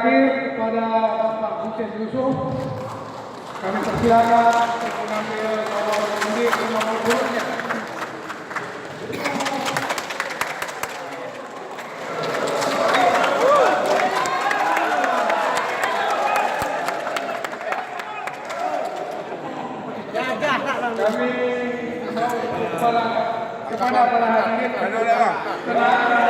terakhir kepada Bapak Hussein Yusuf, kami persilakan untuk mengambil nomor undi nomor urutnya. Kami kepada para hadirin tenang.